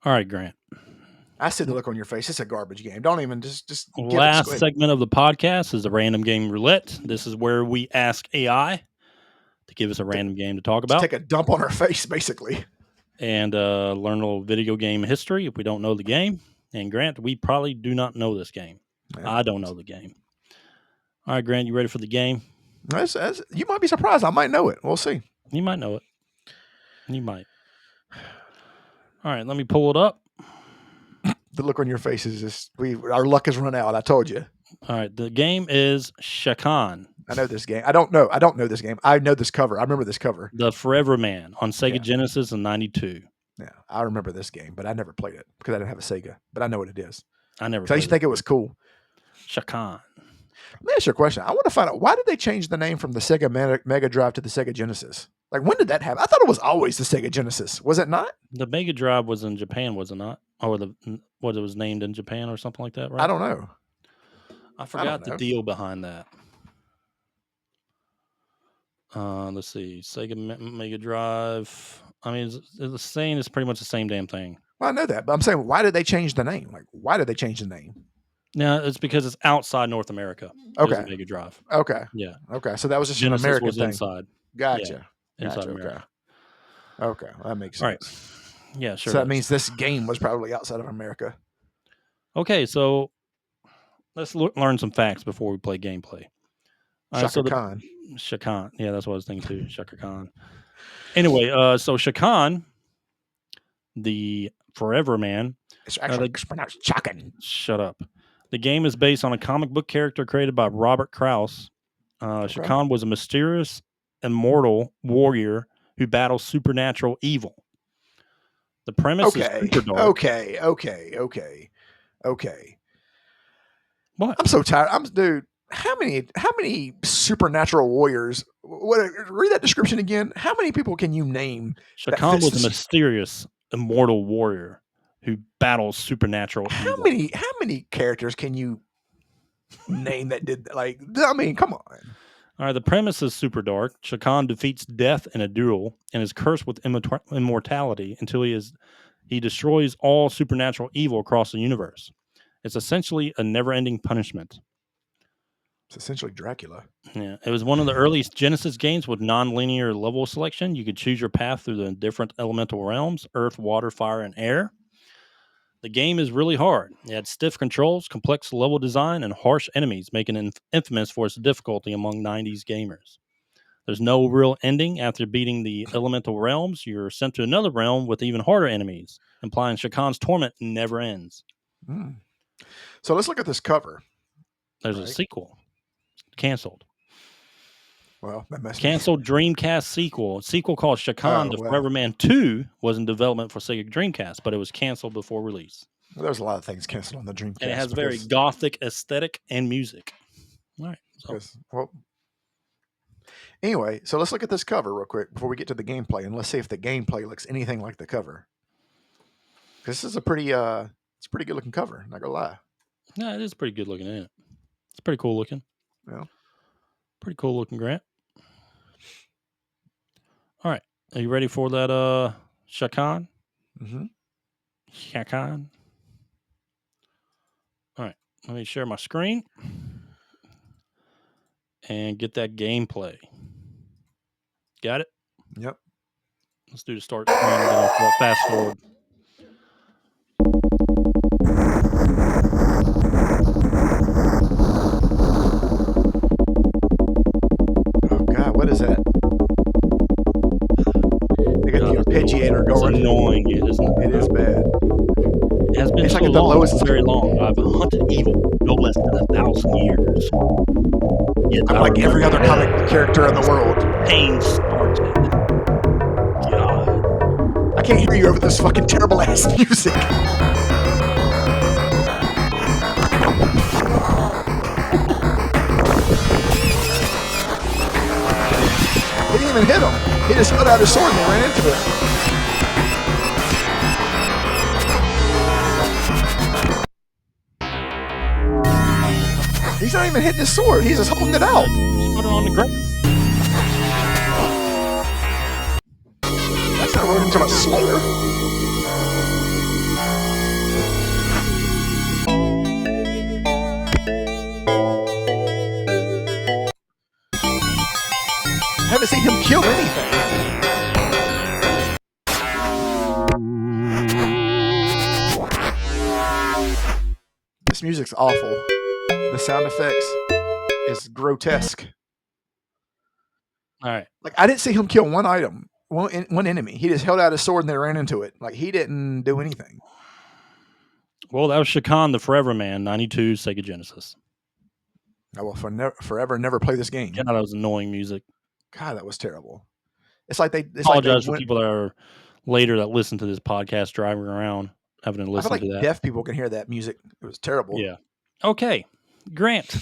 All right, Grant. I see the look on your face. It's a garbage game. Don't even just Last segment of the podcast is the random game roulette. This is where we ask AI to give us a random game to talk about. Take a dump on our face, basically. And learn a little video game history if we don't know the game. And Grant, we probably do not know this game. Yeah. I don't know the game. All right, Grant, you ready for the game? You might be surprised. I might know it. We'll see. You might know it. You might. All right, let me pull it up. The look on your face is just, our luck has run out. I told you. All right, the game is Chakan. I know this game. I don't know this game. I know this cover. I remember this cover. The Forever Man on Sega Genesis in '92. Yeah, I remember this game, but I never played it because I didn't have a Sega. But I know what it is. I never. So I used to think it was cool. Chakan. Let me ask you a question. I want to find out, why did they change the name from the Sega Mega Drive to the Sega Genesis? Like, when did that happen? I thought it was always the Sega Genesis. Was it not? The Mega Drive was in Japan, was it not? Or it was named in Japan or something like that, right? I don't know. I forgot the deal behind that. Let's see. Sega Mega Drive. I mean, the same is pretty much the same damn thing. Well, I know that, but I'm saying, why did they change the name? Like, why did they change the name? No, it's because it's outside North America. Okay. Mega Drive. Okay. Yeah. Okay. So that was just Genesis an American was thing. Inside. Gotcha. Yeah. Inside America. Okay. Well, that makes sense. All right. Yeah, sure. So that means this game was probably outside of America. Okay, so let's learn some facts before we play gameplay. Chakan. Chakan. Yeah, that's what I was thinking too. Chakan. Anyway, so Chakan, the Forever Man. It's actually pronounced Chakan. Shut up. The game is based on a comic book character created by Robert Krauss. Chakan was a mysterious, immortal warrior who battles supernatural evil. The premise is super dark. Okay. What? I'm so tired. Dude, how many supernatural warriors? Read that description again. How many people can you name? Chakan was a mysterious, immortal warrior who battles supernatural evil. How many characters can you name that did, like, I mean, come on. All right, the premise is super dark. Chakan defeats death in a duel and is cursed with immortality until he destroys all supernatural evil across the universe. It's essentially a never-ending punishment. It's essentially Dracula. Yeah, it was one of the earliest Genesis games with non-linear level selection. You could choose your path through the different elemental realms: earth, water, fire, and air. The game is really hard. It had stiff controls, complex level design, and harsh enemies, making it infamous for its difficulty among 90s gamers. There's no real ending. After beating the elemental realms, you're sent to another realm with even harder enemies, implying Chakan's torment never ends. So let's look at this cover. There's a sequel. Canceled. Well, that must canceled Dreamcast sequel. A sequel called Chakan the Forever Man 2 was in development for Sega Dreamcast, but it was canceled before release. Well, there's a lot of things canceled on the Dreamcast. And it has very gothic aesthetic and music. All right. Anyway, so let's look at this cover real quick before we get to the gameplay, and let's see if the gameplay looks anything like the cover. This is a pretty good looking cover, not gonna lie. No, it is pretty good looking, isn't it? It's pretty cool looking. Yeah. Pretty cool looking, Grant. All right. Are you ready for that Chakan? Mm-hmm. Chakan. All right. Let me share my screen and get that gameplay. Got it? Yep. Let's do the start screen and then I'll fast forward. What is that? They got the arpeggiator going. It's annoying, isn't it? It is bad. It has been it's so like long, very long. I've hunted evil no less than 1,000 years. Yet I'm like every other comic character in the world. Pain started. God. I can't hear you over this fucking terrible ass music. He didn't even hit him. He just put out his sword and they ran into it. He's not even hitting his sword. He's just holding it out. Just put it on the ground. That's not what I'm talking about, Slayer. kill anything. This music's awful. The sound effects is grotesque. All right. Like, I didn't see him kill one item, one enemy. He just held out his sword and they ran into it. Like, he didn't do anything. Well, that was Chakan the Forever Man, 92, Sega Genesis. I will forever never play this game. God, that was annoying music. God, that was terrible. It's like they Apologize for people that are later that listen to this podcast driving around having to I listen feel like to that. deaf people can hear that music. It was terrible. Yeah. Okay. Grant,